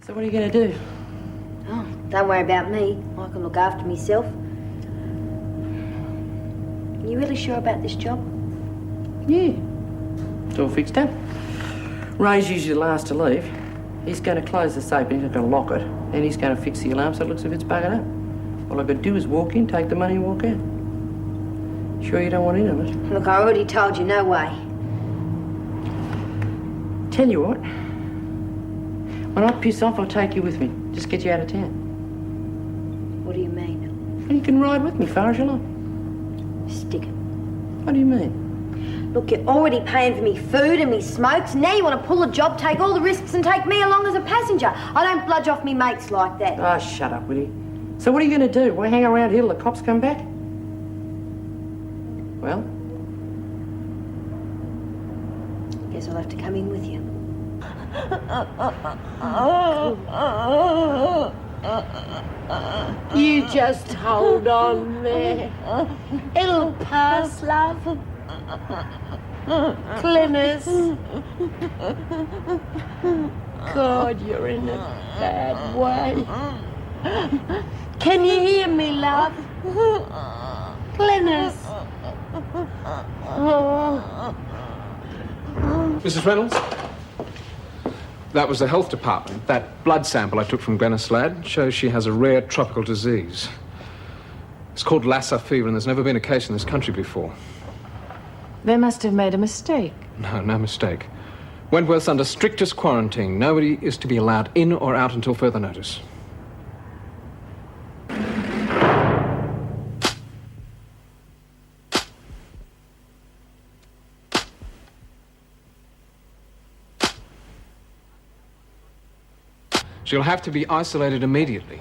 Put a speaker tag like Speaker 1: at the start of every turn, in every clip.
Speaker 1: So what are you going to do?
Speaker 2: Oh, don't worry about me. I can look after myself. You really sure about this job?
Speaker 1: Yeah. It's all fixed up. Ray's usually the last to leave. He's going to close the safe and he's going to lock it. And he's going to fix the alarm so it looks as if it's buggered up. All I've got to do is walk in, take the money and walk out. Sure you don't want in on it?
Speaker 2: Look, I already told you, no way.
Speaker 1: Tell you what. When I piss off, I'll take you with me. Just get you out of town.
Speaker 2: What do you mean?
Speaker 1: And you can ride with me far as you like.
Speaker 2: Stick it.
Speaker 1: What do you mean?
Speaker 2: Look, you're already paying for me food and me smokes. Now you want to pull a job, take all the risks and take me along as a passenger. I don't bludge off me mates like that.
Speaker 1: Oh, shut up, will you? So what are you going to do? Why hang around here till the cops come back? Well?
Speaker 2: Guess I'll have to come in with you.
Speaker 3: You just hold on there. It'll pass, love. Cleaners. God, you're in a bad way. Can you hear me, love? Cleaners. Oh.
Speaker 4: Mrs. Reynolds? That was the health department. That blood sample I took from Glenys lad shows she has a rare tropical disease. It's called Lassa fever, and there's never been a case in this country before.
Speaker 5: They must have made a mistake.
Speaker 4: No mistake. Wentworth's under strictest quarantine. Nobody is to be allowed in or out until further notice. She'll have to be isolated immediately.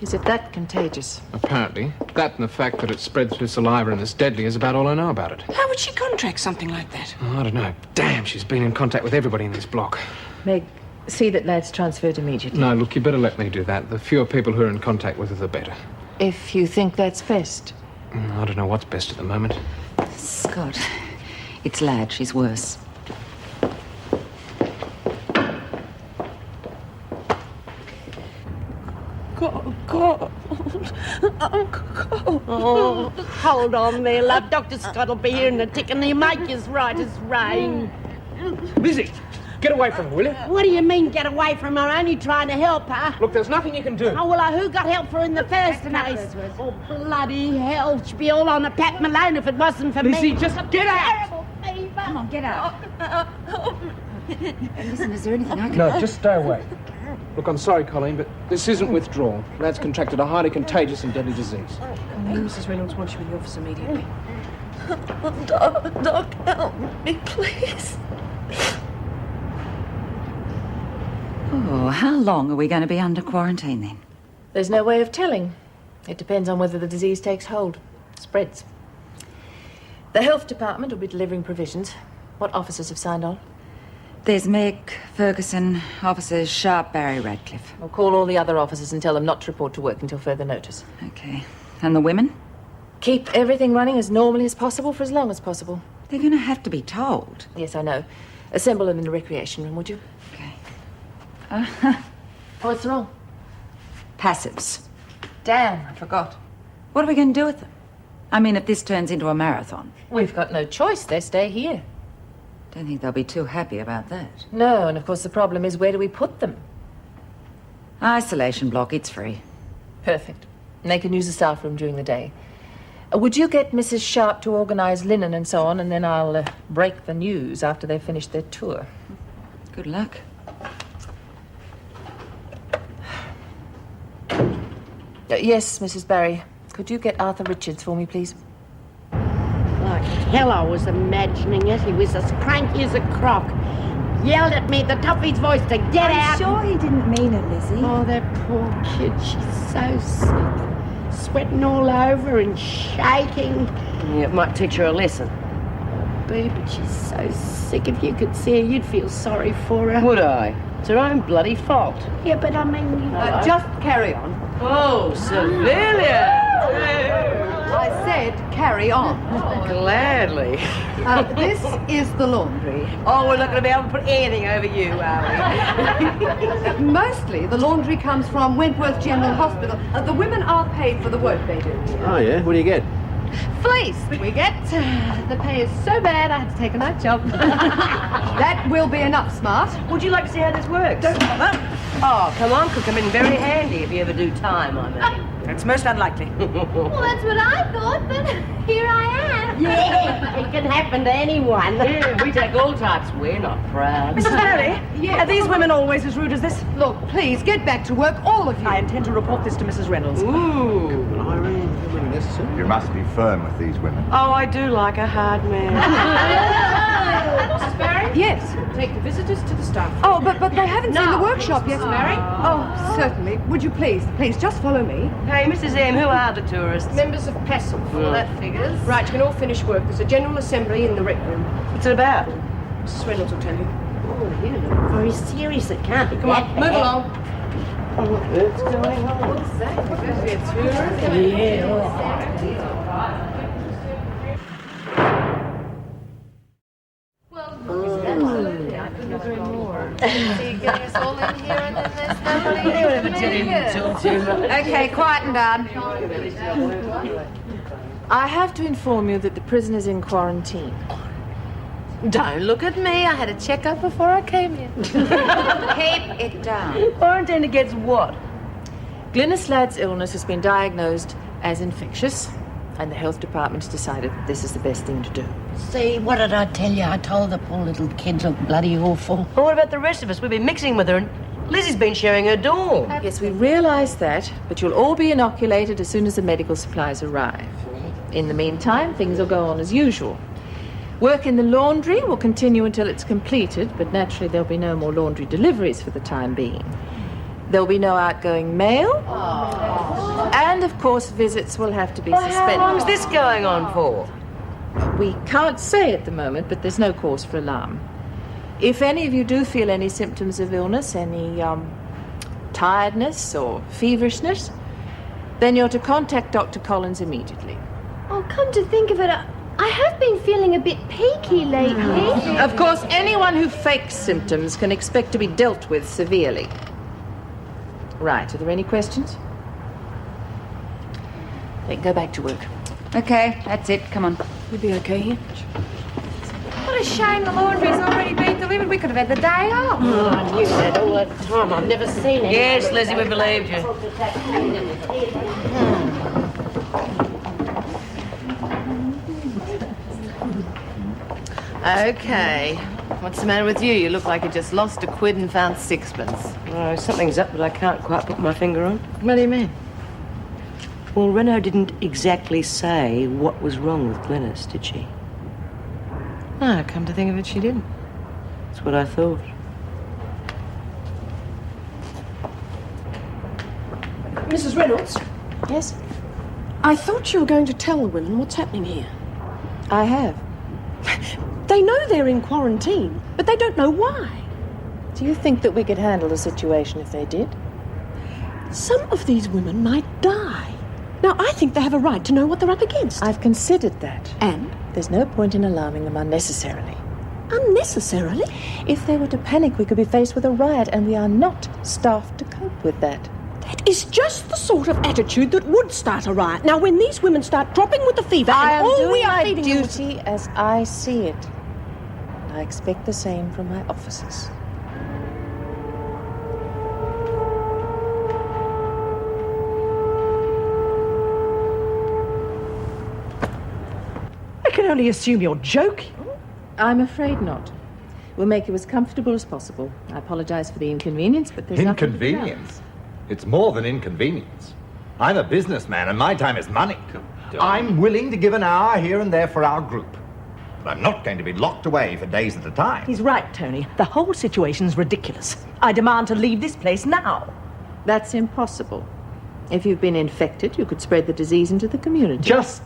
Speaker 5: Is it that contagious?
Speaker 4: Apparently. That and the fact that it spread through saliva and is deadly is about all I know about it.
Speaker 6: How would she contract something like that?
Speaker 4: Oh, I don't know. Damn, she's been in contact with everybody in this block.
Speaker 5: Meg, see that lad's transferred immediately.
Speaker 4: No, look, you better let me do that. The fewer people who are in contact with her, the better.
Speaker 5: If you think that's best.
Speaker 4: I don't know what's best at the moment.
Speaker 6: Scott, it's lad. She's worse.
Speaker 3: God. I'm cold. Oh, hold on there, love. Dr. Scott will be here in a tick and he'll make you as right as rain.
Speaker 4: Lizzie, get away from her, will you?
Speaker 3: What do you mean, get away from her? Only trying to help her.
Speaker 4: Look, there's nothing you can do.
Speaker 3: Oh, well, who got help for her in the first place? Oh, bloody hell. She'd be all on a Pat Malone if it wasn't for
Speaker 4: Lizzie,
Speaker 3: me.
Speaker 4: just get out.
Speaker 3: Terrible fever.
Speaker 6: Come on, get out. Listen, is there anything I can...
Speaker 4: No, just stay away. Look, I'm sorry, Colleen, but this isn't withdrawal. Lad's contracted a highly contagious and deadly disease.
Speaker 5: Mrs. Reynolds wants you in the office immediately.
Speaker 3: Doc, help me, please.
Speaker 6: Oh, how long are we going to be under quarantine then?
Speaker 5: There's no way of telling. It depends on whether the disease takes hold, spreads. The health department will be delivering provisions. What officers have signed on?
Speaker 6: There's Meg, Ferguson, officers Sharp, Barry, Radcliffe.
Speaker 5: I'll call all the other officers and tell them not to report to work until further notice.
Speaker 6: Okay. And the women?
Speaker 5: Keep everything running as normally as possible for as long as possible.
Speaker 6: They're going to have to be told.
Speaker 5: Yes, I know. Assemble them in the recreation room, would you?
Speaker 6: Okay.
Speaker 5: What's wrong?
Speaker 6: Passives.
Speaker 5: Damn, I forgot.
Speaker 6: What are we going to do with them? I mean, if this turns into a marathon.
Speaker 5: We've got no choice. They stay here.
Speaker 6: Don't think they'll be too happy about that.
Speaker 5: No, and of course the problem is where do we put them?
Speaker 6: Isolation block, it's free.
Speaker 5: Perfect. And they can use the staff room during the day. Would you get Mrs. Sharp to organise linen and so on, and then I'll break the news after they've finished their tour.
Speaker 6: Good luck.
Speaker 5: Yes, Mrs. Barry. Could you get Arthur Richards for me, please?
Speaker 3: Like hell I was imagining it. He was as cranky as a croc. Yelled at me at the top of his voice to get out.
Speaker 2: I'm sure he didn't mean it, Lizzie.
Speaker 3: Oh, that poor kid. She's so sick. Sweating all over and shaking.
Speaker 1: Yeah, it might teach her a lesson.
Speaker 3: Boo, but she's so sick. If you could see her, you'd feel sorry for her.
Speaker 1: Would I? It's her own bloody fault.
Speaker 3: Yeah, but I mean, you know.
Speaker 1: Just carry on. Oh, civilian!
Speaker 7: I said carry on.
Speaker 1: Gladly.
Speaker 7: This is the laundry.
Speaker 3: Oh, we're not going to be able to put anything over you, are we?
Speaker 7: Mostly the laundry comes from Wentworth General Hospital. The women are paid for the work they do.
Speaker 8: Oh, yeah? What do you get?
Speaker 7: Fleece we get. The pay is so bad I had to take a night job. That will be enough, Smart.
Speaker 3: Would you like to see how this works?
Speaker 7: Don't bother.
Speaker 3: Oh, come on, could come in very handy if you ever do time, I mean.
Speaker 7: It's most unlikely.
Speaker 2: Well, that's what I thought, but here I am.
Speaker 3: Yeah, it can happen to anyone. Yeah, we take all types. We're not proud.
Speaker 7: Mrs. Barry, are these women always as rude as this? Look, please, get back to work, all of you. I intend to report this to Mrs. Reynolds.
Speaker 3: Ooh.
Speaker 9: You must be firm with these women.
Speaker 3: Oh, I do like a hard man.
Speaker 5: Mrs. Barry?
Speaker 7: Yes.
Speaker 5: Take the visitors to the staff.
Speaker 7: Oh, but they haven't seen the
Speaker 5: No.
Speaker 7: workshop yet.
Speaker 5: Mrs. Barry?
Speaker 7: Oh, certainly. Would you please just follow me?
Speaker 3: Hey, Mrs. M, who are the tourists?
Speaker 5: Members of PESL, all that figures. Right, you can all finish work. There's a general assembly in the rec room.
Speaker 3: What's it about?
Speaker 5: Mrs. Reynolds will tell you.
Speaker 3: Oh, you look very serious. It can't be.
Speaker 5: Come on, move along.
Speaker 3: What's going on?
Speaker 7: Okay, quiet and down.
Speaker 5: I have to inform you that the prisoner's in quarantine.
Speaker 3: Don't look at me. I had a checkup before I came in.
Speaker 6: Keep it down.
Speaker 3: Quarantine against what?
Speaker 5: Glynis Ladd's illness has been diagnosed as infectious, and the health department's decided that this is the best thing to do.
Speaker 10: See, what did I tell you? I told the poor little kids look bloody awful.
Speaker 3: Well, what about the rest of us? We've been mixing with her, and Lizzie's been sharing her dorm.
Speaker 5: Yes, we realise that, but you'll all be inoculated as soon as the medical supplies arrive. In the meantime, things will go on as usual. Work in the laundry will continue until it's completed, but naturally there'll be no more laundry deliveries for the time being. There'll be no outgoing mail. And, of course, visits will have to be suspended.
Speaker 3: How long's this going on for?
Speaker 5: We can't say at the moment, but there's no cause for alarm. If any of you do feel any symptoms of illness, any tiredness or feverishness, then you're to contact Dr. Collins immediately.
Speaker 2: Oh, come to think of it, I have been feeling a bit peaky lately.
Speaker 5: Of course, anyone who fakes symptoms can expect to be dealt with severely. Right, are there any questions? Then go back to work.
Speaker 6: Okay, that's it. Come on.
Speaker 5: You'll be okay here?
Speaker 2: What a shame the laundry's already been delivered. We could have had the day off.
Speaker 3: Oh, I knew that all that time. I've never seen it. Yes, Lizzie, we believed you.
Speaker 11: Okay. What's the matter with you? You look like you just lost a quid and found sixpence.
Speaker 3: Oh, something's up that I can't quite put my finger on.
Speaker 11: What do you mean?
Speaker 3: Well, Reno didn't exactly say what was wrong with Glynis, did she?
Speaker 11: No, come to think of it, she didn't.
Speaker 3: That's what I thought.
Speaker 12: Mrs. Reynolds?
Speaker 5: Yes?
Speaker 12: I thought you were going to tell the women what's happening here.
Speaker 5: I have.
Speaker 12: They know they're in quarantine, but they don't know why.
Speaker 5: Do you think that we could handle the situation if they did?
Speaker 12: Some of these women might die. Now, I think they have a right to know what they're up against.
Speaker 5: I've considered that.
Speaker 12: And?
Speaker 5: There's no point in alarming them unnecessarily.
Speaker 12: Unnecessarily?
Speaker 5: If they were to panic, we could be faced with a riot, and we are not staffed to cope with that.
Speaker 12: That is just the sort of attitude that would start a riot. Now, when these women start dropping with the fever,
Speaker 5: I
Speaker 12: and
Speaker 5: am
Speaker 12: all
Speaker 5: doing
Speaker 12: we are
Speaker 5: my
Speaker 12: feeding
Speaker 5: duty as I see it. I expect the same from my officers.
Speaker 12: I can only assume you're joking.
Speaker 5: I'm afraid not. We'll make you as comfortable as possible. I apologize for the inconvenience, but there's
Speaker 9: Inconvenience? It's more than inconvenience. I'm a businessman and my time is money. I'm willing to give an hour here and there for our group. But I'm not going to be locked away for days at a time.
Speaker 7: He's right, Tony. The whole situation's ridiculous. I demand to leave this place now.
Speaker 5: That's impossible. If you've been infected, you could spread the disease into the community.
Speaker 9: Just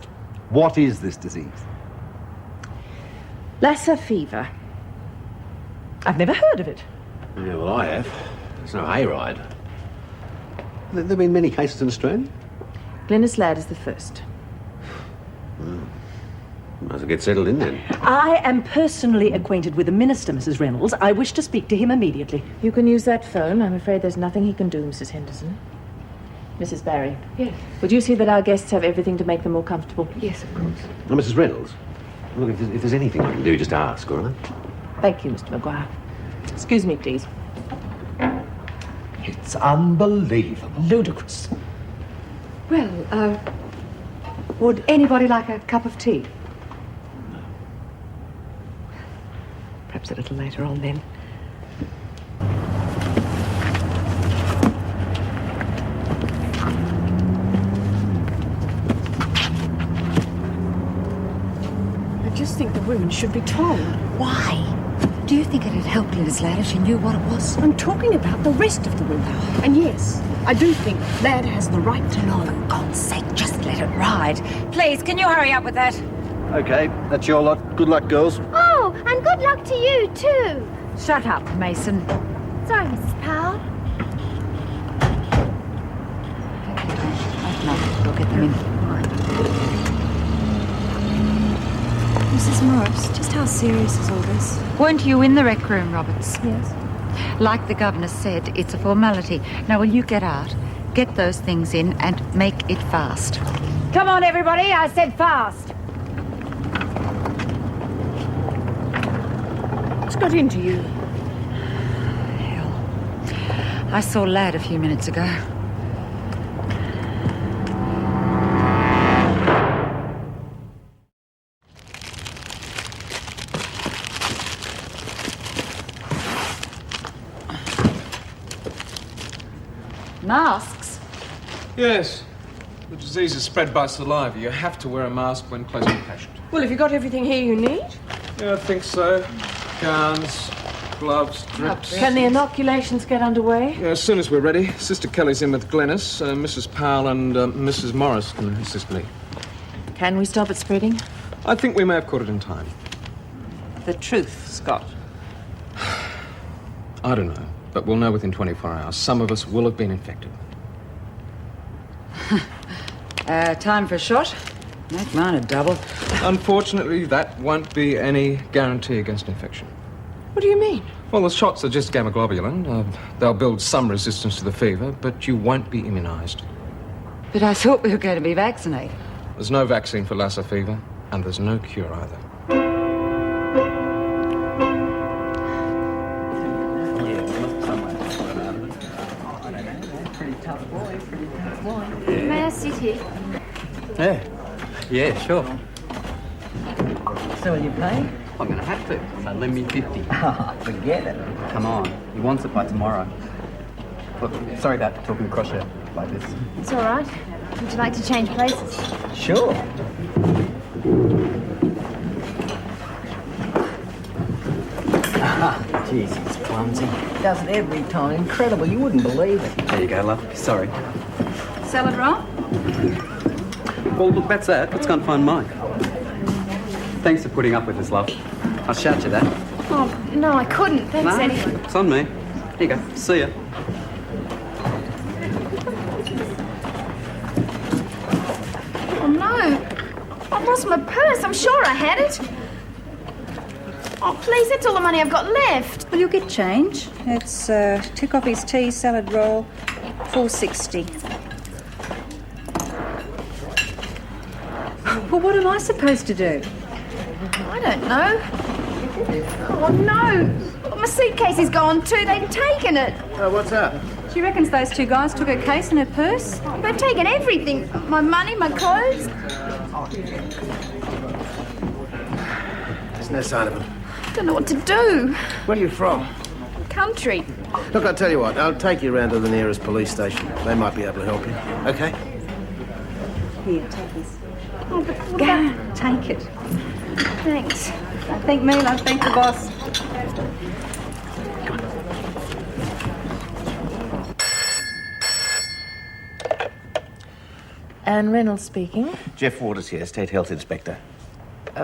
Speaker 9: what is this disease?
Speaker 5: Lassa fever.
Speaker 7: I've never heard of it.
Speaker 8: Yeah, well, I have. There's no hayride. There have been many cases in Australia?
Speaker 5: Glynis Ladd is the first.
Speaker 8: Might as well get settled in then.
Speaker 12: I am personally acquainted with the minister, Mrs. Reynolds. I wish to speak to him immediately.
Speaker 5: You can use that phone. I'm afraid there's nothing he can do, Mrs. Henderson. Mrs. Barry.
Speaker 7: Yes.
Speaker 5: Would you see that our guests have everything to make them more comfortable?
Speaker 7: Yes, of course.
Speaker 8: Now, Mrs. Reynolds, look, if there's anything I can do, just ask, all right?
Speaker 5: Thank you, Mr. Maguire. Excuse me, please.
Speaker 9: It's unbelievable.
Speaker 12: Ludicrous.
Speaker 7: Well, would anybody like a cup of tea? Perhaps a little later on, then.
Speaker 12: I just think the women should be told.
Speaker 6: Why? Do you think it'd help Liz Ladd if she knew what it was?
Speaker 12: I'm talking about the rest of the women. And yes, I do think Ladd has the right to know.
Speaker 6: For God's sake, just let it ride. Please, can you hurry up with that?
Speaker 8: Okay, that's your lot. Good luck, girls.
Speaker 2: Oh, and good luck to you, too.
Speaker 6: Shut up, Mason.
Speaker 2: Sorry, Mrs. Powell.
Speaker 6: No, we'll get them in. Mrs. Morris, just how serious is all this? Weren't you in the rec room, Roberts?
Speaker 2: Yes.
Speaker 6: Like the governor said, it's a formality. Now, will you get out, get those things in, and make it fast?
Speaker 2: Come on, everybody. I said fast.
Speaker 12: What's got into you?
Speaker 6: Hell. I saw Ladd a few minutes ago. Masks?
Speaker 4: Yes. The disease is spread by saliva. You have to wear a mask when close to a patient.
Speaker 12: Well, have you got everything here you need?
Speaker 4: Yeah, I think so. Gowns, gloves, drips.
Speaker 5: Can the inoculations get underway?
Speaker 4: Yeah, as soon as we're ready. Sister Kelly's in with Glennis. Mrs. Powell and Mrs. Morris can assist me.
Speaker 5: Can we stop it spreading?
Speaker 4: I think we may have caught it in time.
Speaker 5: The truth, Scott.
Speaker 4: I don't know, but we'll know within 24 hours. Some of us will have been infected.
Speaker 6: Time for a shot? Make mine a double.
Speaker 4: Unfortunately, that won't be any guarantee against infection.
Speaker 12: What do you mean?
Speaker 4: Well, the shots are just gamma globulin. They'll build some resistance to the fever, but you won't be immunised.
Speaker 6: But I thought we were going to be vaccinated.
Speaker 4: There's no vaccine for Lassa fever, and there's no cure either.
Speaker 2: May I sit here?
Speaker 13: Yeah, sure.
Speaker 14: So will you pay?
Speaker 13: I'm going to have to. So lend me 50.
Speaker 14: Forget it.
Speaker 13: Come on. He wants it by tomorrow. Look, sorry about talking across you like this.
Speaker 2: It's all right. Would you like to change places?
Speaker 14: Sure. Jeez, it's clumsy. Does it every time. Incredible. You wouldn't believe it.
Speaker 13: There you go, love. Sorry.
Speaker 6: Salad roll?
Speaker 13: Well, look, that's that. Let's go and find Mike. Thanks for putting up with us, love. I'll shout you that.
Speaker 2: Oh, no, I couldn't. Thanks,
Speaker 13: No,
Speaker 2: anyway.
Speaker 13: it's on me. Here you go. See ya.
Speaker 2: Oh, no. I lost my purse. I'm sure I had it. Oh, please, that's all the money I've got left.
Speaker 6: Well, you'll get change. It's two coffees, tea, salad roll, $4.60. Well, what am I supposed to do?
Speaker 2: I don't know. Oh, no. My suitcase is gone too. They've taken it.
Speaker 14: What's that?
Speaker 6: She reckons those two guys took her case and her purse.
Speaker 2: They've taken everything. My money, my clothes.
Speaker 14: There's no sign of them.
Speaker 2: I don't know what to do.
Speaker 14: Where are you from?
Speaker 2: Country.
Speaker 14: Look, I'll tell you what. I'll take you round to the nearest police station. They might be able to help you. Okay?
Speaker 6: Here, take this.
Speaker 2: Oh, but what
Speaker 6: Go,
Speaker 2: about...
Speaker 6: take it.
Speaker 2: Thanks.
Speaker 6: Don't thank me, don't thank the boss.
Speaker 5: Anne Reynolds speaking.
Speaker 14: Jeff Waters here, State Health Inspector.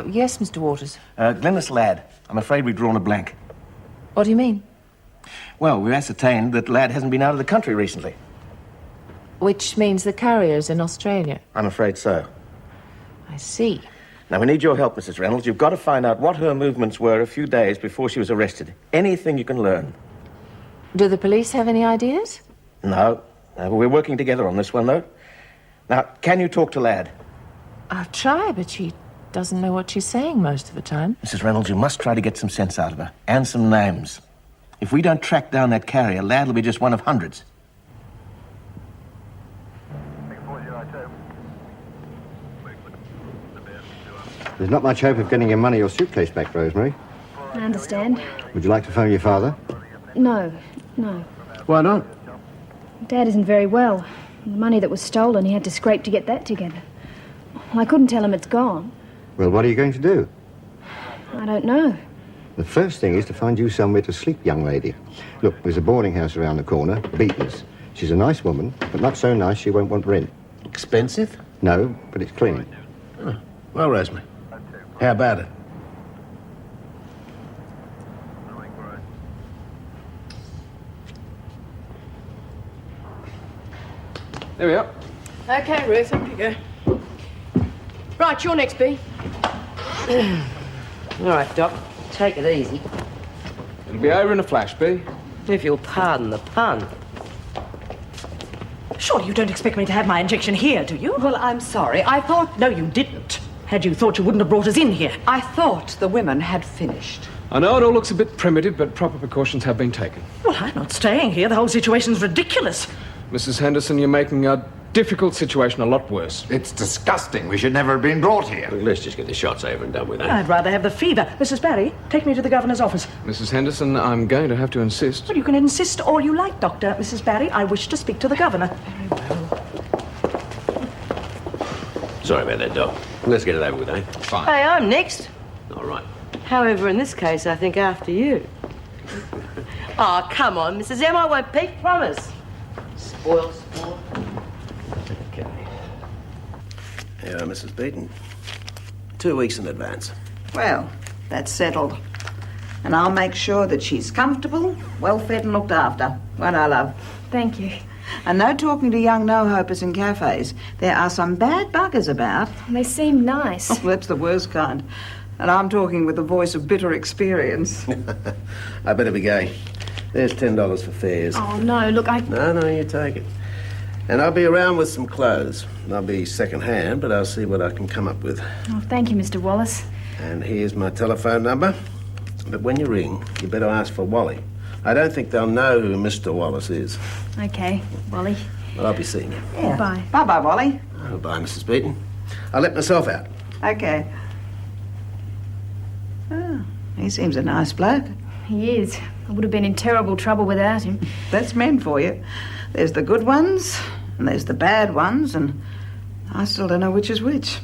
Speaker 5: Yes, Mr. Waters.
Speaker 14: Glennis Ladd. I'm afraid we've drawn a blank.
Speaker 5: What do you mean?
Speaker 14: Well, we've ascertained that Ladd hasn't been out of the country recently.
Speaker 5: Which means the carrier's in Australia.
Speaker 14: I'm afraid so.
Speaker 5: I see.
Speaker 14: Now, we need your help, Mrs. Reynolds. You've got to find out what her movements were a few days before she was arrested. Anything you can learn.
Speaker 5: Do the police have any ideas?
Speaker 14: No. We're working together on this one, though. Now, can you talk to Lad?
Speaker 5: I'll try, but she doesn't know what she's saying most of the time.
Speaker 14: Mrs. Reynolds, you must try to get some sense out of her. And some names. If we don't track down that carrier, Lad will be just one of hundreds.
Speaker 15: There's not much hope of getting your money or suitcase back, Rosemary.
Speaker 16: I understand.
Speaker 15: Would you like to phone your father?
Speaker 16: No.
Speaker 14: Why not?
Speaker 16: Dad isn't very well. The money that was stolen, he had to scrape to get that together. Well, I couldn't tell him it's gone.
Speaker 15: Well, what are you going to do?
Speaker 16: I don't know.
Speaker 15: The first thing is to find you somewhere to sleep, young lady. Look, there's a boarding house around the corner, Beaton's. She's a nice woman, but not so nice she won't want rent.
Speaker 14: Expensive?
Speaker 15: No, but it's clean.
Speaker 14: Oh. Well, Rosemary, how about it?
Speaker 4: There we are.
Speaker 7: Okay, Ruth, up you go. Right, you're next, B.
Speaker 17: All right, Doc. Take it easy.
Speaker 4: It'll be over in a flash, B.
Speaker 17: If you'll pardon the pun.
Speaker 18: Surely you don't expect me to have my injection here, do you?
Speaker 3: Well, I'm sorry. I thought...
Speaker 18: No, you didn't. Had you thought, you wouldn't have brought us in here.
Speaker 3: I thought the women had finished.
Speaker 4: I know it all looks a bit primitive, but proper precautions have been taken.
Speaker 18: Well, I'm not staying here. The whole situation's ridiculous.
Speaker 4: Mrs. Henderson, you're making a difficult situation a lot worse.
Speaker 9: It's disgusting. We should never have been brought here.
Speaker 8: Look, let's just get the shots over and done with, eh?
Speaker 18: I'd rather have the fever. Mrs. Barry, take me to the governor's office.
Speaker 4: Mrs. Henderson, I'm going to have to insist.
Speaker 18: Well, you can insist all you like, Doctor. Mrs. Barry, I wish to speak to the governor.
Speaker 8: Sorry about that, Doc. Let's get it over with, eh?
Speaker 17: Fine. Hey, I'm next.
Speaker 8: All right.
Speaker 17: However, in this case, I think after you. Oh, come on, Mrs. M. I won't peek, promise. Spoil sport.
Speaker 14: Okay. Here, Mrs. Beaton. 2 weeks in advance.
Speaker 3: Well, that's settled. And I'll make sure that she's comfortable, well-fed and looked after. Won't I, love?
Speaker 16: Thank you.
Speaker 3: And no talking to young no-hopers in cafes. There are some bad buggers about.
Speaker 16: They seem nice.
Speaker 3: Oh, that's the worst kind. And I'm talking with the voice of bitter experience.
Speaker 14: I better be going. There's $10 for fares.
Speaker 16: Oh, no, look,
Speaker 14: No, you take it. And I'll be around with some clothes. They'll be second-hand, but I'll see what I can come up with.
Speaker 16: Oh, thank you, Mr. Wallace.
Speaker 14: And here's my telephone number. But when you ring, you better ask for Wally. I don't think they'll know who Mr. Wallace is.
Speaker 16: Okay, Wally.
Speaker 14: Well, I'll be seeing you.
Speaker 3: Yeah.
Speaker 16: Bye.
Speaker 3: Bye-bye, Wally.
Speaker 14: Oh, bye, Mrs. Beaton. I'll let myself out.
Speaker 3: Okay. Oh, he seems a nice bloke.
Speaker 16: He is. I would have been in terrible trouble without him.
Speaker 3: That's men for you. There's the good ones, and there's the bad ones, and I still don't know which is which.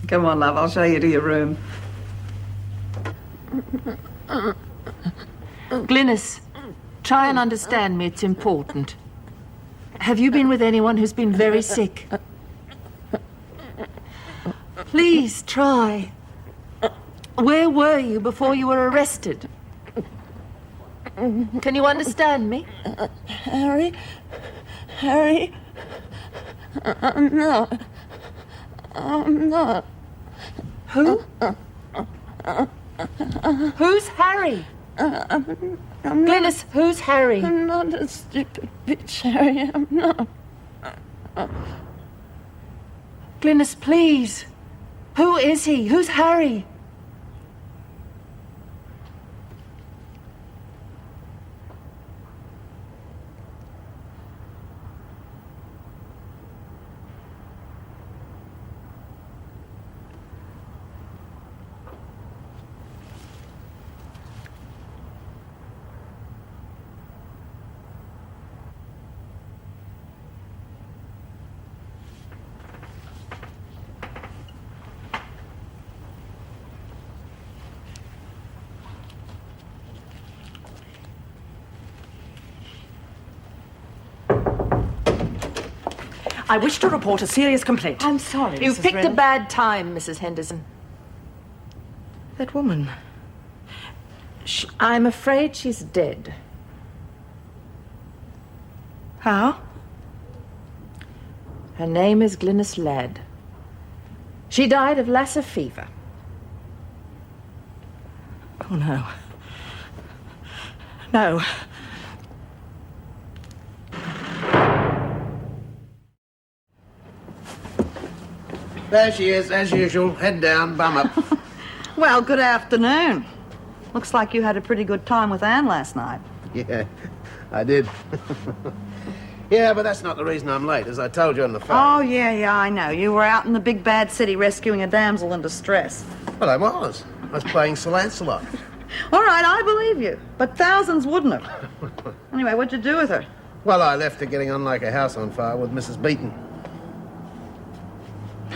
Speaker 3: Come on, love, I'll show you to your room.
Speaker 5: Glynis, try and understand me. It's important. Have you been with anyone who's been very sick? Please, try. Where were you before you were arrested? Can you understand me?
Speaker 3: Harry? I'm not.
Speaker 5: Who? Who's Harry? Glynis, who's Harry?
Speaker 3: I'm not a stupid bitch, Harry. I'm not.
Speaker 5: Glynis, please. Who is he? Who's Harry?
Speaker 18: I wish to report a serious complaint.
Speaker 7: I'm sorry,
Speaker 5: You've
Speaker 7: Mrs.
Speaker 5: picked a
Speaker 7: Reynolds.
Speaker 5: bad time, Mrs. Henderson.
Speaker 7: That woman.
Speaker 5: I'm afraid she's dead.
Speaker 7: How?
Speaker 5: Her name is Glynis Ladd. She died of Lassa fever.
Speaker 18: Oh, no. No.
Speaker 14: There she is, as usual. Head down, bum up.
Speaker 19: Well, good afternoon. Looks like you had a pretty good time with Anne last night.
Speaker 14: Yeah, I did. Yeah, but that's not the reason I'm late, as I told you on the phone.
Speaker 19: Oh, yeah, I know. You were out in the big bad city rescuing a damsel in distress.
Speaker 14: Well, I was. I was playing Sir Lancelot.
Speaker 19: All right, I believe you. But thousands wouldn't have. Anyway, what'd you do with her?
Speaker 14: Well, I left her getting on like a house on fire with Mrs. Beaton.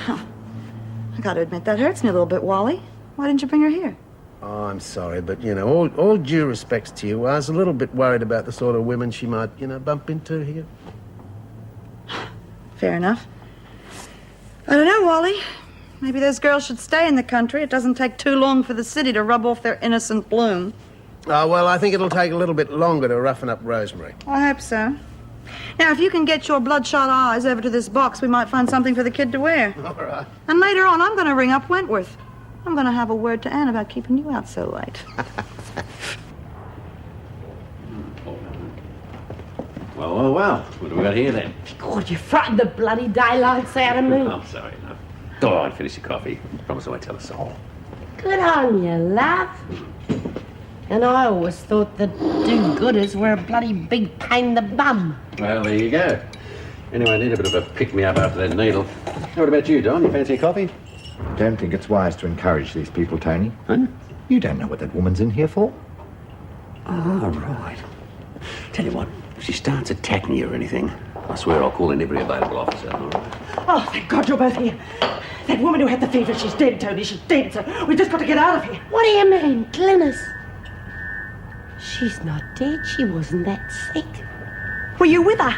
Speaker 19: I gotta admit, that hurts me a little bit, Wally. Why didn't you bring her here?
Speaker 14: Oh, I'm sorry, but, you know, all due respects to you, I was a little bit worried about the sort of women she might, you know, bump into here.
Speaker 19: Fair enough. I don't know, Wally. Maybe those girls should stay in the country. It doesn't take too long for the city to rub off their innocent bloom.
Speaker 14: Oh, well, I think it'll take a little bit longer to roughen up Rosemary.
Speaker 19: I hope so. Now, if you can get your bloodshot eyes over to this box, we might find something for the kid to wear.
Speaker 14: All right.
Speaker 19: And later on, I'm going to ring up Wentworth. I'm going to have a word to Anne about keeping you out so late.
Speaker 8: Well. What do we got here, then?
Speaker 3: God, you frightened the bloody daylights out of me.
Speaker 8: I'm sorry, love. Go on, finish your coffee. Promise I won't tell a soul.
Speaker 3: Good on you, love. And I always thought that do-gooders were a bloody big pain in the bum.
Speaker 8: Well, there you go. Anyway, I need a bit of a pick-me-up after that needle. What about you, Don? You fancy a coffee?
Speaker 9: Don't think it's wise to encourage these people, Tony.
Speaker 8: Huh?
Speaker 9: You don't know what that woman's in here for.
Speaker 8: Oh, right. Tell you what, if she starts attacking you or anything, I swear I'll call in every available officer, all right?
Speaker 18: Oh, thank God you're both here. That woman who had the fever, she's dead, Tony. She's dead, so we've just got to get out of here.
Speaker 3: What do you mean, Glennis? She's not dead. She wasn't that sick.
Speaker 18: Were you with her?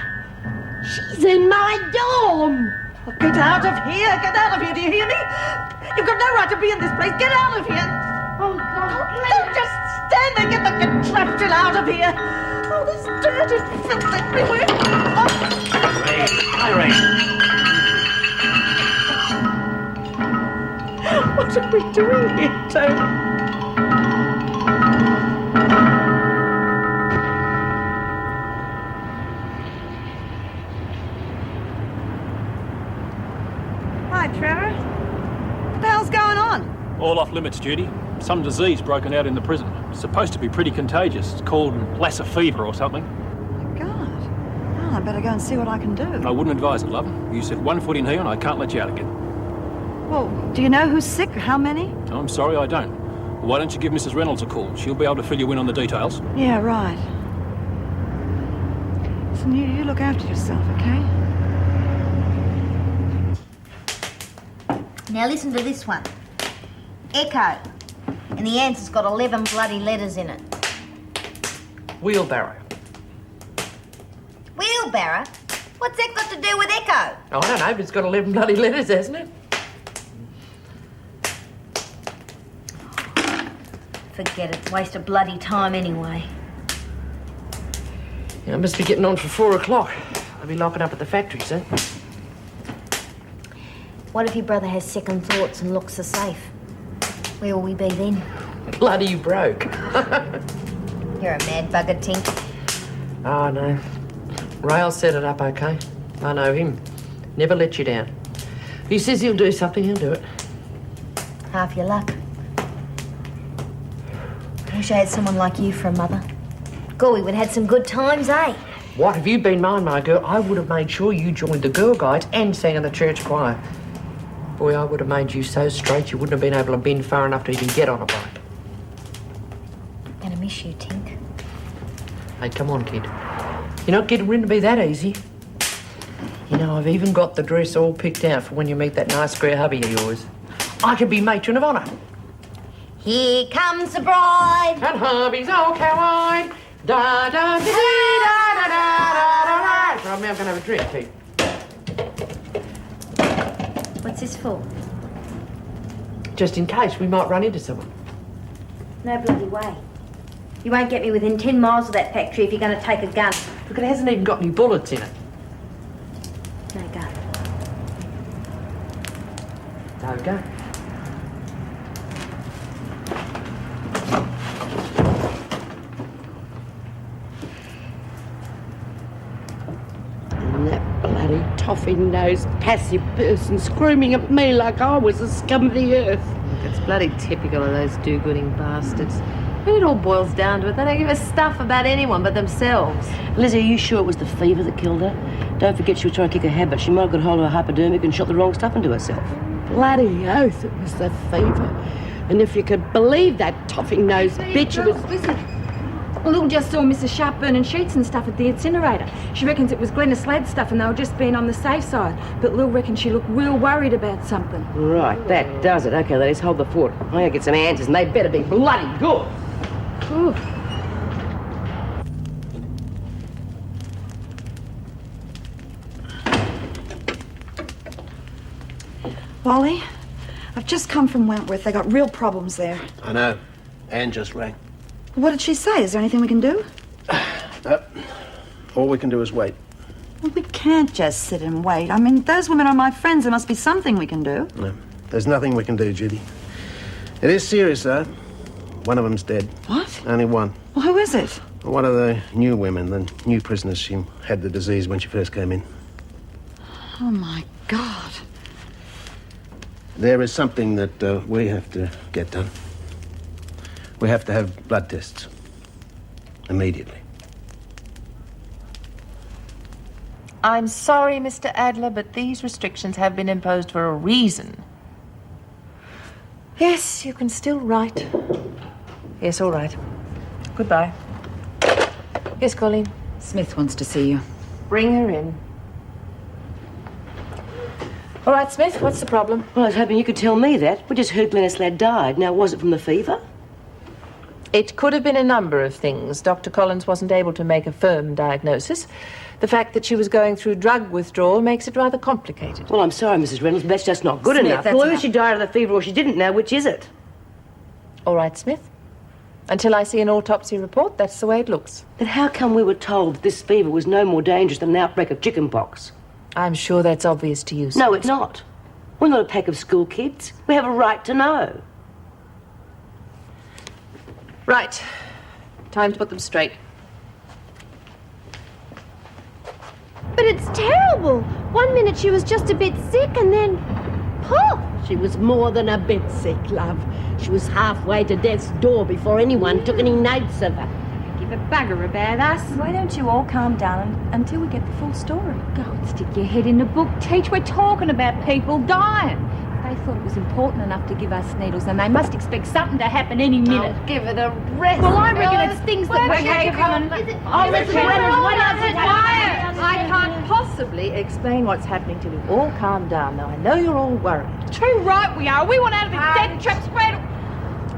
Speaker 3: She's in my dorm.
Speaker 18: Oh, get out of here! Get out of here! Do you hear me? You've got no right to be in this place. Get out of here!
Speaker 3: Oh, God.
Speaker 18: Don't just stand there. Get the contraption out of here. Oh, there's dirt and filth everywhere. What are we doing here, Tony?
Speaker 19: Hi, Trevor. What the hell's going on?
Speaker 20: All off limits, Judy. Some disease broken out in the prison. It's supposed to be pretty contagious. It's called Lassa fever or something.
Speaker 19: God. Well, I better go and see what I can do.
Speaker 20: I wouldn't advise it, love. You set one foot in here and I can't let you out again.
Speaker 19: Well, do you know who's sick or how many?
Speaker 20: I'm sorry, I don't. Why don't you give Mrs. Reynolds a call? She'll be able to fill you in on the details.
Speaker 19: Yeah, right. Listen, you look after yourself, okay?
Speaker 2: Now listen to this one. Echo. And the answer's got 11 bloody letters in it.
Speaker 1: Wheelbarrow.
Speaker 2: Wheelbarrow? What's that got to do with Echo?
Speaker 1: Oh, I don't know, but it's got 11 bloody letters, hasn't it?
Speaker 2: Forget it. Waste of bloody time anyway.
Speaker 1: Yeah, I must be getting on for 4 o'clock. I'll be locking up at the factory soon.
Speaker 2: What if your brother has second thoughts and looks the safe? Where will we be then?
Speaker 1: Bloody broke.
Speaker 2: You're a mad bugger, Tink.
Speaker 1: Oh, no. Rail set it up okay. I know him. Never let you down. If he says he'll do something, he'll do it.
Speaker 2: Half your luck. I wish I had someone like you for a mother. God, we would have had some good times, eh?
Speaker 1: What, if you'd been mine, my girl, I would have made sure you joined the Girl Guides and sang in the church choir. Boy, I would have made you so straight you wouldn't have been able to bend far enough to even get on a bike.
Speaker 2: Gonna miss you, Tink.
Speaker 1: Hey, come on, kid. You're not getting rid of me that easy. You know, I've even got the dress all picked out for when you meet that nice square hubby of yours. I could be matron of honour.
Speaker 2: Here comes the bride.
Speaker 1: And hubby's all cowhide. Da da da da da da da da. Right, now I'm gonna have a drink, Pete.
Speaker 2: What's this for?
Speaker 1: Just in case we might run into someone.
Speaker 2: No bloody way. You won't get me within 10 miles of that factory if you're going to take a gun.
Speaker 1: Look, it hasn't even got any bullets in it.
Speaker 2: No gun.
Speaker 17: Okay.
Speaker 3: And that bloody toffee-nosed passive person screaming at me like I was the scum of the earth.
Speaker 11: It's bloody typical of those do-gooding bastards. When it all boils down to it, they don't give a stuff about anyone but themselves.
Speaker 17: Lizzie, are you sure it was the fever that killed her? Don't forget she was trying to kick her habit. She might have got hold of her hypodermic and shot the wrong stuff into herself.
Speaker 3: Bloody oath it was the fever. And if you could believe that toffee-nosed bitch, it was...
Speaker 16: Listen. Lil just saw Mrs. Sharp burning sheets and stuff at the incinerator. She reckons it was Glenda's Slad stuff and they were just being on the safe side. But Lil reckons she looked real worried about something.
Speaker 17: Right, that does it. Okay, ladies, hold the fort. I'm going to get some answers and they better be bloody good.
Speaker 16: Ooh.
Speaker 19: Wally, I've just come from Wentworth. They got real problems there.
Speaker 14: I know. Anne just rang.
Speaker 19: What did she say? Is there anything we can do?
Speaker 14: All we can do is wait.
Speaker 19: Well, we can't just sit and wait. I mean, those women are my friends. There must be something we can do.
Speaker 14: No, there's nothing we can do, Judy. It is serious, though. One of them's dead.
Speaker 19: What?
Speaker 14: Only one.
Speaker 19: Well, who is it?
Speaker 14: One of the new women, the new prisoners. She had the disease when she first came in.
Speaker 19: Oh, my God.
Speaker 14: There is something that we have to get done. We have to have blood tests. Immediately.
Speaker 5: I'm sorry, Mr. Adler, but these restrictions have been imposed for a reason. Yes, you can still write. Yes, all right. Goodbye. Yes, Colleen?
Speaker 19: Smith wants to see you.
Speaker 5: Bring her in. All right, Smith, what's the problem?
Speaker 17: Well, I was hoping you could tell me that. We just heard Glenda's lad died. Now, was it from the fever?
Speaker 5: It could have been a number of things. Dr. Collins wasn't able to make a firm diagnosis. The fact that she was going through drug withdrawal makes it rather complicated.
Speaker 17: Well, I'm sorry, Mrs. Reynolds, but that's just not good
Speaker 5: Smith,
Speaker 17: enough.
Speaker 5: that's
Speaker 17: Well, either
Speaker 5: enough.
Speaker 17: she died of the fever or she didn't. Now, which is it?
Speaker 5: All right, Smith. Until I see an autopsy report, that's the way it looks.
Speaker 17: But how come we were told that this fever was no more dangerous than an outbreak of chickenpox?
Speaker 5: I'm sure that's obvious to you, Smith.
Speaker 17: No, it's not. We're not a pack of school kids. We have a right to know.
Speaker 5: Right. Time to put them straight.
Speaker 2: But it's terrible. 1 minute she was just a bit sick and then... poof!
Speaker 3: She was more than a bit sick, love. She was halfway to death's door before anyone took any notice of her.
Speaker 16: Give a bugger about us. Why don't you all calm down until we get the full story? Go and stick your head in the book, Teach. We're talking about people dying. They thought it was important enough to give us needles, and they must expect something to happen any minute.
Speaker 11: Oh, give it a rest.
Speaker 16: Well, I reckon it's things that we have coming.
Speaker 11: Mrs. Reynolds, what else is quiet?
Speaker 5: I can't possibly explain what's happening till you all calm down. Now, I know you're all worried.
Speaker 16: Too right we are. We want out of this dead trap spread.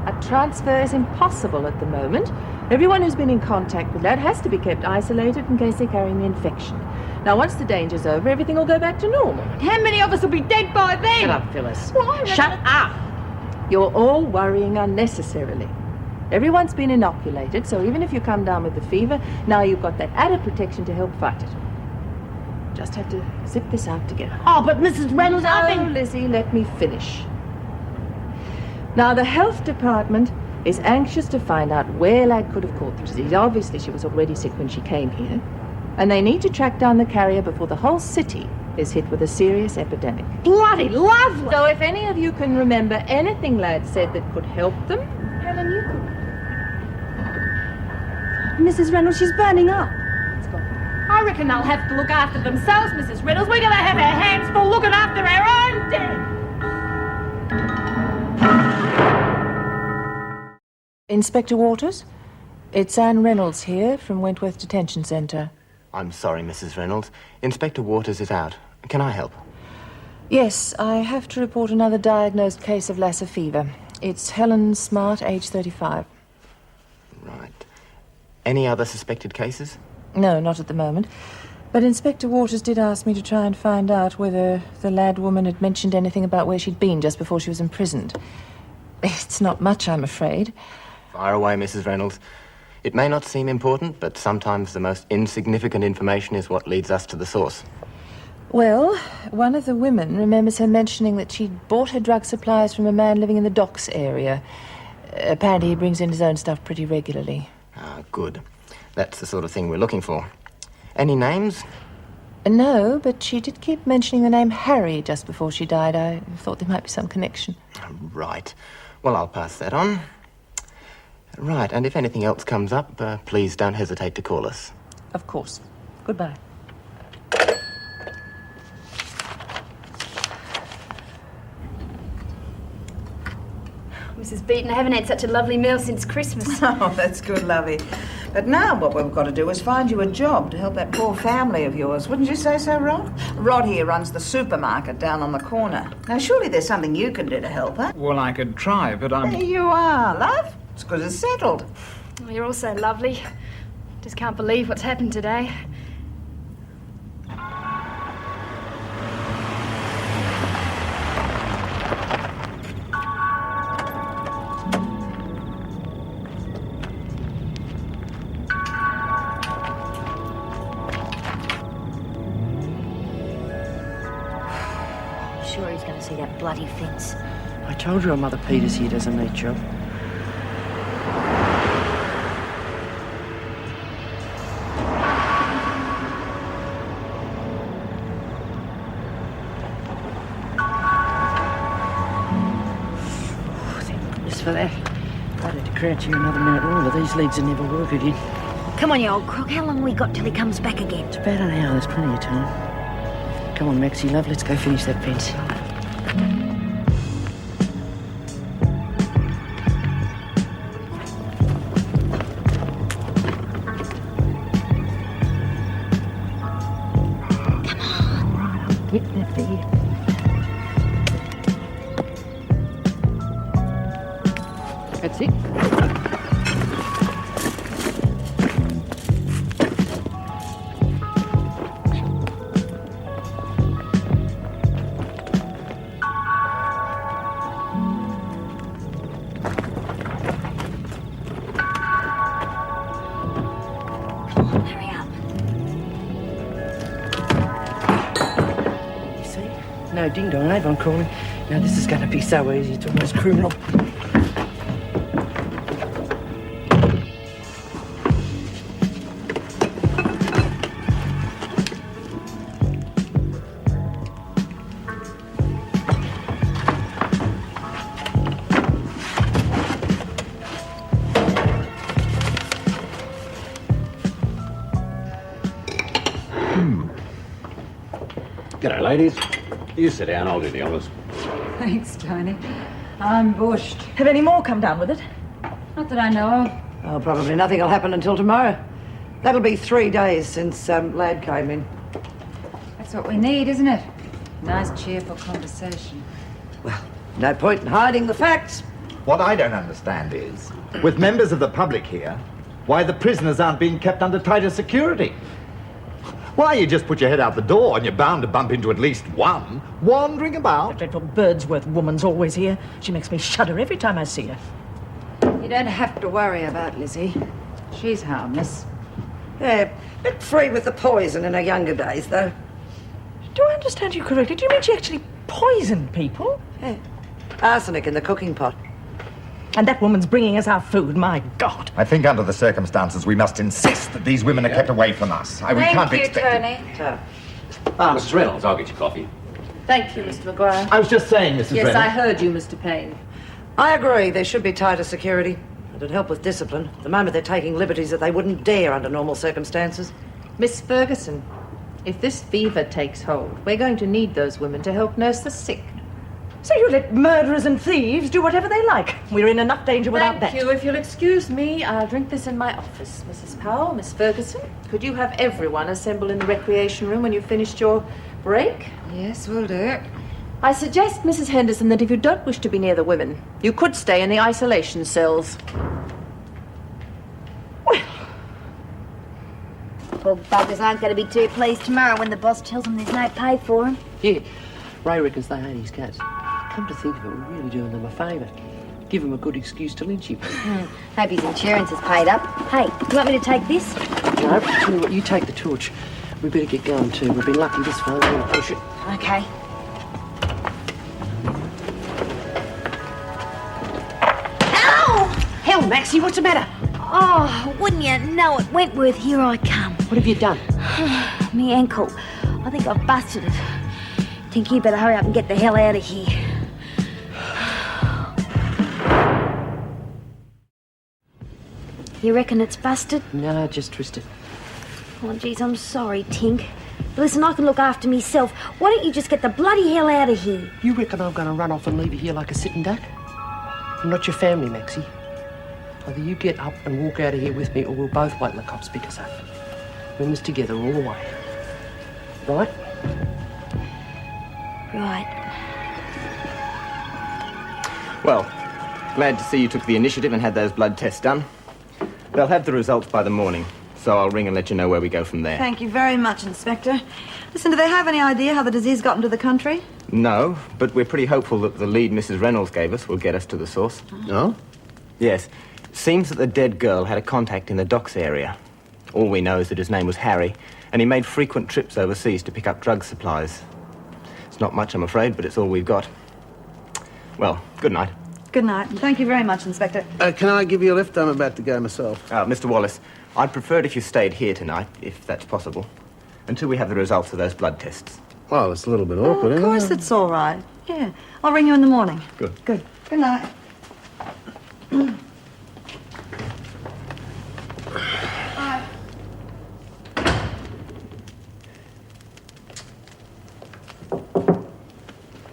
Speaker 5: A transfer is impossible at the moment. Everyone who's been in contact with that has to be kept isolated in case they're carrying the infection. Now, once the danger's over, everything will go back to normal.
Speaker 16: How many of us will be dead by then?
Speaker 17: Shut up, Phyllis.
Speaker 16: Well, I reckon
Speaker 17: Shut up!
Speaker 5: You're all worrying unnecessarily. Everyone's been inoculated, so even if you come down with the fever, now you've got that added protection to help fight it. Just have to zip this out together.
Speaker 3: Oh, but Mrs. Reynolds, I've
Speaker 5: No,
Speaker 3: been...
Speaker 5: Lizzie, let me finish. Now, the health department is anxious to find out where lad could have caught the disease. Obviously, she was already sick when she came here. And they need to track down the carrier before the whole city is hit with a serious epidemic.
Speaker 3: Bloody lovely!
Speaker 5: So if any of you can remember anything lad said that could help them,
Speaker 16: Helen, you could. Mrs. Reynolds, she's burning up. I reckon they'll have to look after themselves, Mrs. Reynolds. We're going to have our hands full looking after our own dead.
Speaker 5: Inspector Waters, it's Anne Reynolds here from Wentworth Detention Centre.
Speaker 21: I'm sorry, Mrs. Reynolds. Inspector Waters is out. Can I help?
Speaker 5: Yes, I have to report another diagnosed case of Lassa fever. It's Helen Smart, age 35.
Speaker 21: Right. Any other suspected cases?
Speaker 5: No, not at the moment. But Inspector Waters did ask me to try and find out whether the lad woman had mentioned anything about where she'd been just before she was imprisoned. It's not much, I'm afraid.
Speaker 21: Fire away, Mrs. Reynolds. It may not seem important, but sometimes the most insignificant information is what leads us to the source.
Speaker 5: Well, one of the women remembers her mentioning that she'd bought her drug supplies from a man living in the docks area. Apparently he brings in his own stuff pretty regularly.
Speaker 21: Ah, good. That's the sort of thing we're looking for. Any names?
Speaker 5: No, but she did keep mentioning the name Harry just before she died. I thought there might be some connection.
Speaker 21: Right. Well, I'll pass that on. Right, and if anything else comes up, please don't hesitate to call us.
Speaker 5: Of course. Goodbye.
Speaker 16: Mrs. Beaton, I haven't had such a lovely meal since Christmas.
Speaker 19: Oh, that's good, lovey. But now what we've got to do is find you a job to help that poor family of yours. Wouldn't you say so, Rod? Rod here runs the supermarket down on the corner. Now, surely there's something you can do to help her.
Speaker 4: Well, I could try, but I'm...
Speaker 19: There you are, love. It's good as settled.
Speaker 16: Oh, you're all so lovely. Just can't believe what's happened today.
Speaker 2: Sure he's going to see that bloody fence.
Speaker 1: I told you our Mother Peters here does a neat job. Thank goodness for that. I'd have to crouch here another minute longer. These legs would never work again.
Speaker 2: Come on, you old crook. How long we got till he comes back again?
Speaker 1: It's about an hour. There's plenty of time. Come on, Maxie, love. Let's go finish that fence. Get that bed. That's it. No ding-dong, Avon calling. Now this is going to be so easy, it's almost criminal.
Speaker 8: G'day, ladies. You sit down, I'll do the honours.
Speaker 19: Thanks, Tony. I'm bushed. Have any more come down with it?
Speaker 16: Not that I know of.
Speaker 18: Oh, probably nothing will happen until tomorrow. That'll be 3 days since Lad came in.
Speaker 16: That's what we need, isn't it? Nice, cheerful conversation.
Speaker 18: No point in hiding the facts.
Speaker 9: What I don't understand is, with members of the public here, why the prisoners aren't being kept under tighter security. Why, you just put your head out the door and you're bound to bump into at least one wandering about.
Speaker 18: The dreadful Birdsworth woman's always here. She makes me shudder every time I see her.
Speaker 19: You don't have to worry about Lizzie. She's harmless.
Speaker 18: Yeah, a bit free with the poison in her younger days, though.
Speaker 12: Do I understand you correctly? Do you mean she actually poisoned people?
Speaker 18: Yeah. Arsenic in the cooking pot.
Speaker 12: And that woman's bringing us our food, my God.
Speaker 9: I think under the circumstances we must insist that these women are kept away from us. We can't be expected.
Speaker 18: Tony.
Speaker 8: Mrs. Reynolds, I'll get your coffee.
Speaker 5: Thank you, Mr. Maguire.
Speaker 9: I was just saying, Mrs.
Speaker 5: Yes,
Speaker 9: Reynolds.
Speaker 5: I heard you, Mr. Payne.
Speaker 18: I agree, there should be tighter security. It'd help with discipline. At the moment they're taking liberties that they wouldn't dare under normal circumstances.
Speaker 5: Miss Ferguson, if this fever takes hold, we're going to need those women to help nurse the sick.
Speaker 12: So you let murderers and thieves do whatever they like. We're in enough danger without that.
Speaker 5: Thank you. If you'll excuse me, I'll drink this in my office. Mrs. Powell, Miss Ferguson, could you have everyone assemble in the recreation room when you've finished your break?
Speaker 19: Yes, we'll do it.
Speaker 5: I suggest, Mrs. Henderson, that if you don't wish to be near the women, you could stay in the isolation cells.
Speaker 2: Poor buggers aren't going to be too pleased tomorrow when the boss tells them there's no pay for them.
Speaker 1: Yeah, Ray reckons they hate his cats. Come to think of it, we're really doing them a favour. Give him a good excuse to lynch him.
Speaker 2: Hope his insurance is paid up. Hey, you want me to take this?
Speaker 1: No, tell you what, you take the torch. We better get going too. We've been lucky this far. We're going to push it.
Speaker 2: Okay. Ow!
Speaker 3: Hell, Maxie, what's the matter?
Speaker 2: Oh, wouldn't you know it, Wentworth, here I come.
Speaker 3: What have you done?
Speaker 2: Me ankle. I think I've busted it. Think you better hurry up and get the hell out of here. You reckon it's busted?
Speaker 1: No, just twisted.
Speaker 2: Oh, geez, I'm sorry, Tink. But listen, I can look after myself. Why don't you just get the bloody hell out of here?
Speaker 1: You reckon I'm going to run off and leave you here like a sitting duck? I'm not your family, Maxie. Either you get up and walk out of here with me, or we'll both wait till the cops pick us up. We're in this together all the way. Right?
Speaker 2: Right.
Speaker 21: Well, glad to see you took the initiative and had those blood tests done. They'll have the results by the morning, so I'll ring and let you know where we go from there.
Speaker 10: Thank you very much, Inspector. Listen, do they have any idea how the disease got into the country?
Speaker 21: No, but we're pretty hopeful that the lead Mrs. Reynolds gave us will get us to the source.
Speaker 14: No?
Speaker 21: Yes. Seems that the dead girl had a contact in the docks area. All we know is that his name was Harry, and he made frequent trips overseas to pick up drug supplies. It's not much, I'm afraid, but it's all we've got. Well, good night.
Speaker 10: Good night. Thank you very much, Inspector.
Speaker 14: Can I give you a lift? I'm about to go myself.
Speaker 21: Mr. Wallace, I'd prefer it if you stayed here tonight, if that's possible, until we have the results of those blood tests.
Speaker 14: Well, it's a little bit awkward,
Speaker 10: Of
Speaker 14: isn't
Speaker 10: course
Speaker 14: it?
Speaker 10: it's all right. Yeah. I'll ring you in the morning.
Speaker 21: Good.
Speaker 10: Good. Good night.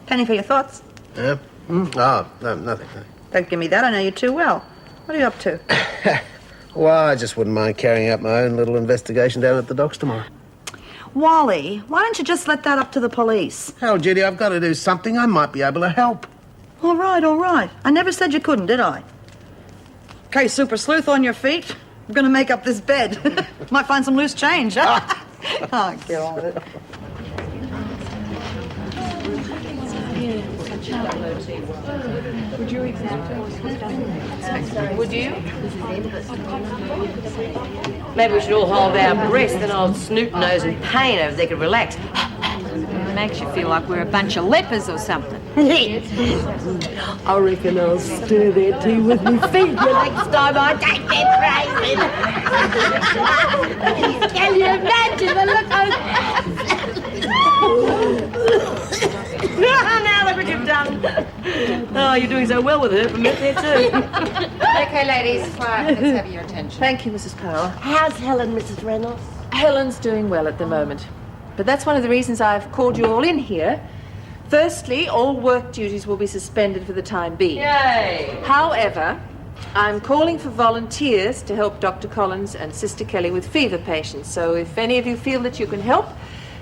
Speaker 10: Penny for your thoughts?
Speaker 14: Yeah? Oh, no, nothing.
Speaker 10: Don't give me that. I know you too well. What are you up to?
Speaker 14: Well, I just wouldn't mind carrying out my own little investigation down at the docks tomorrow.
Speaker 10: Wally, why don't you just let that up to the police?
Speaker 14: Hell, Judy, I've got to do something. I might be able to help.
Speaker 10: All right, all right. I never said you couldn't, did I? Okay, super sleuth on your feet. I'm going to make up this bed. Might find some loose change, huh? Oh, get on with it.
Speaker 5: Would you Would you?
Speaker 17: Maybe we should all hold our breath, then old Snoot Nose and Pain over there could relax.
Speaker 16: It makes you feel like we're a bunch of lepers or something.
Speaker 3: I reckon I'll stir their tea with me feet the next time I take their craving. Can you imagine the look
Speaker 17: Now look what you've done. Oh, you're doing so well with her from there too.
Speaker 5: Okay, ladies, quiet. Let's have your attention. Thank you, Mrs. Powell.
Speaker 3: How's Helen, Mrs. Reynolds?
Speaker 5: Helen's doing well at the moment. But that's one of the reasons I've called you all in here. Firstly, all work duties will be suspended for the time being.
Speaker 17: Yay!
Speaker 5: However, I'm calling for volunteers to help Dr. Collins and Sister Kelly with fever patients. So if any of you feel that you can help,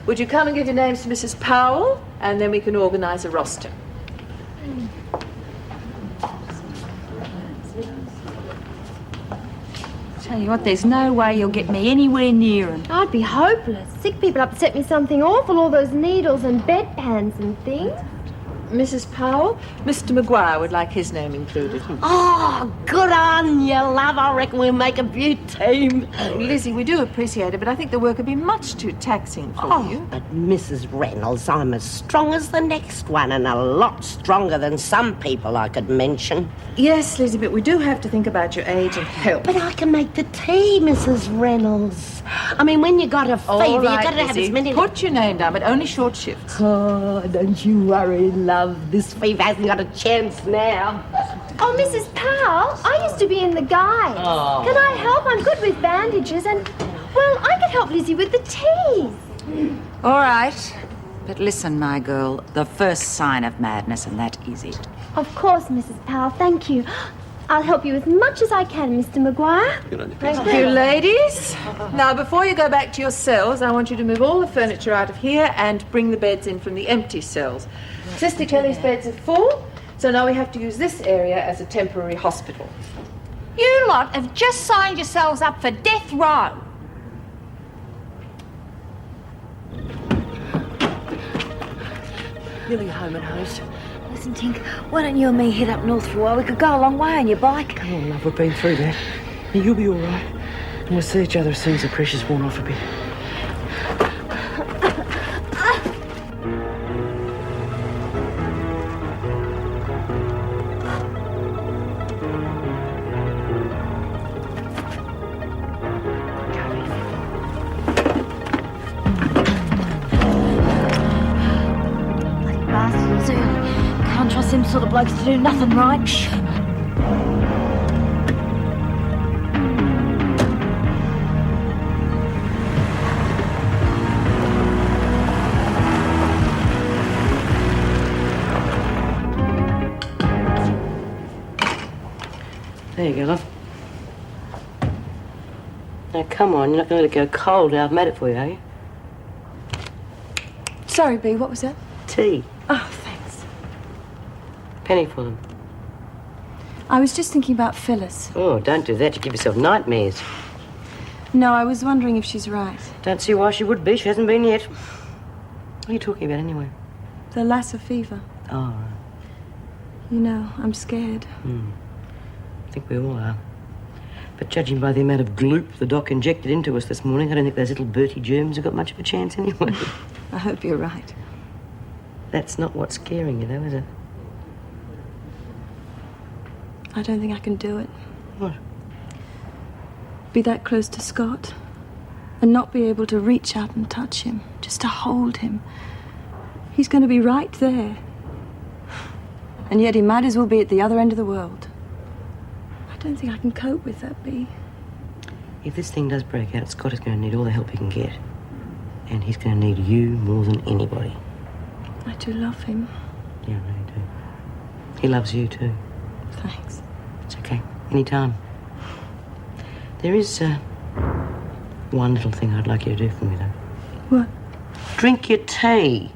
Speaker 5: would you come and give your names to Mrs. Powell, and then we can organise a roster.
Speaker 16: Tell you what, there's no way you'll get me anywhere near him.
Speaker 2: I'd be hopeless. Sick people upset me something awful, all those needles and bedpans and things.
Speaker 5: Mrs. Powell, Mr. Maguire would like his name included.
Speaker 3: Oh, good on you, love. I reckon we'll make a beaut team.
Speaker 5: Lizzie, we do appreciate it, but I think the work would be much too taxing for you.
Speaker 3: But Mrs. Reynolds, I'm as strong as the next one and a lot stronger than some people I could mention.
Speaker 5: Yes, Lizzie, but we do have to think about your age and health.
Speaker 3: But I can make the tea, Mrs. Reynolds. I mean, when you got a fever,
Speaker 5: All
Speaker 3: you
Speaker 5: right,
Speaker 3: got to have
Speaker 5: Lizzie,
Speaker 3: as many...
Speaker 5: put your name down, but only short shifts.
Speaker 3: Oh, don't you worry, love. This fever hasn't got a chance now.
Speaker 2: Oh, Mrs. Powell, I used to be in the guides.
Speaker 3: Oh.
Speaker 2: Can I help? I'm good with bandages and, well, I could help Lizzie with the teas.
Speaker 6: All right. But listen, my girl, the first sign of madness, and that is it.
Speaker 2: Of course, Mrs. Powell, thank you. I'll help you as much as I can, Mr. Maguire.
Speaker 5: Thank you, ladies. Now, before you go back to your cells, I want you to move all the furniture out of here and bring the beds in from the empty cells. Sister Kelly's beds are full, so now we have to use this area as a temporary hospital.
Speaker 16: You lot have just signed yourselves up for death row.
Speaker 3: Nearly home and hosed.
Speaker 2: Listen, Tink, why don't you and me head up north for a while? We could go a long way on your bike.
Speaker 1: Come on, love, we've been through that. You'll be all right. And we'll see each other as soon as the pressure's worn off a bit.
Speaker 2: Just them sort of blokes to do nothing right.
Speaker 17: There you go, love. Now, come on, you're not going to let it go cold now. I've made it for you, are you?
Speaker 16: Sorry, Bea, what was that?
Speaker 17: Tea.
Speaker 16: Oh, thanks.
Speaker 17: Penny for them.
Speaker 16: I was just thinking about Phyllis.
Speaker 17: Oh, don't do that. You give yourself nightmares.
Speaker 16: No, I was wondering if she's right.
Speaker 17: Don't see why she would be. She hasn't been yet. What are you talking about, anyway?
Speaker 16: The Lassa fever.
Speaker 17: Oh, right.
Speaker 16: You know, I'm scared.
Speaker 17: I think we all are. But judging by the amount of gloop the doc injected into us this morning, I don't think those little Bertie germs have got much of a chance anyway.
Speaker 16: I hope you're right.
Speaker 17: That's not what's scaring you, though, is it?
Speaker 16: I don't think I can do it.
Speaker 17: What?
Speaker 16: Be that close to Scott and not be able to reach out and touch him, just to hold him. He's going to be right there. And yet he might as well be at the other end of the world. I don't think I can cope with that, Bea.
Speaker 17: If this thing does break out, Scott is going to need all the help he can get. And he's going to need you more than anybody.
Speaker 16: I do love him.
Speaker 17: Yeah, I know you do. He loves you, too.
Speaker 16: Thanks.
Speaker 17: It's okay. Any time. There is one little thing I'd like you to do for me, though.
Speaker 16: What?
Speaker 17: Drink your tea.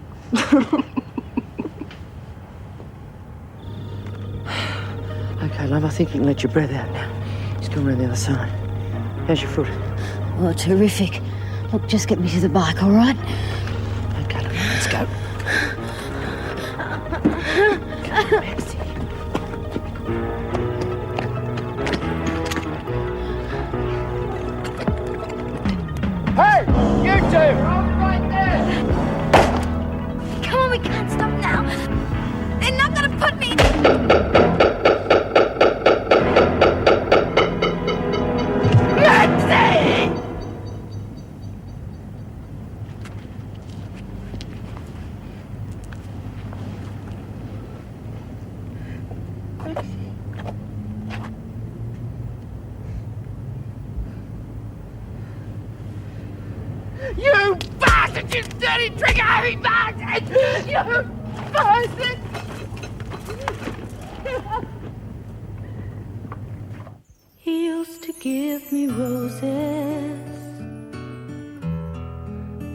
Speaker 17: Okay, love, I think you can let your breath out now. Just go around the other side. How's your foot?
Speaker 2: Oh, terrific. Look, just get me to the bike, all right?
Speaker 17: Okay, love, let's go. Come on, Pixie.
Speaker 13: Hey, you two! Right there!
Speaker 2: Come on, we can't stop now. They're not going to put me...
Speaker 13: You bastard! You dirty trigger-happy bastard! You bastard!
Speaker 22: He used to give me roses.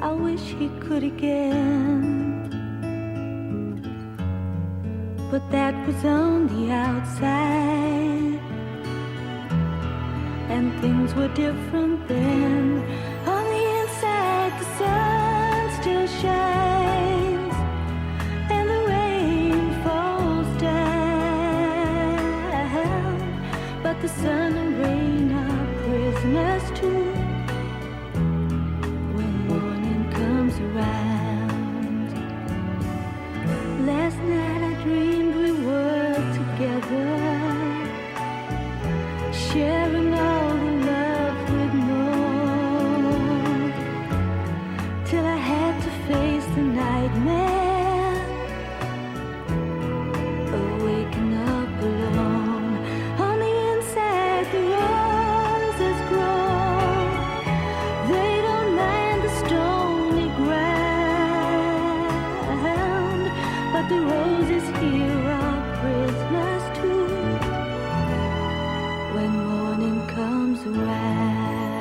Speaker 22: I wish he could again. But that was on the outside, and things were different then. On the inside, the sun still shines, and the rain falls down. But the sun and rain are prisoners too when morning comes around. Last night I dreamed we were together, sharing all the love we'd known, till I had to face the nightmare of waking up alone. On the inside, the roses grow. They don't mind the stony ground, but the roses here are prisoners too when morning comes around.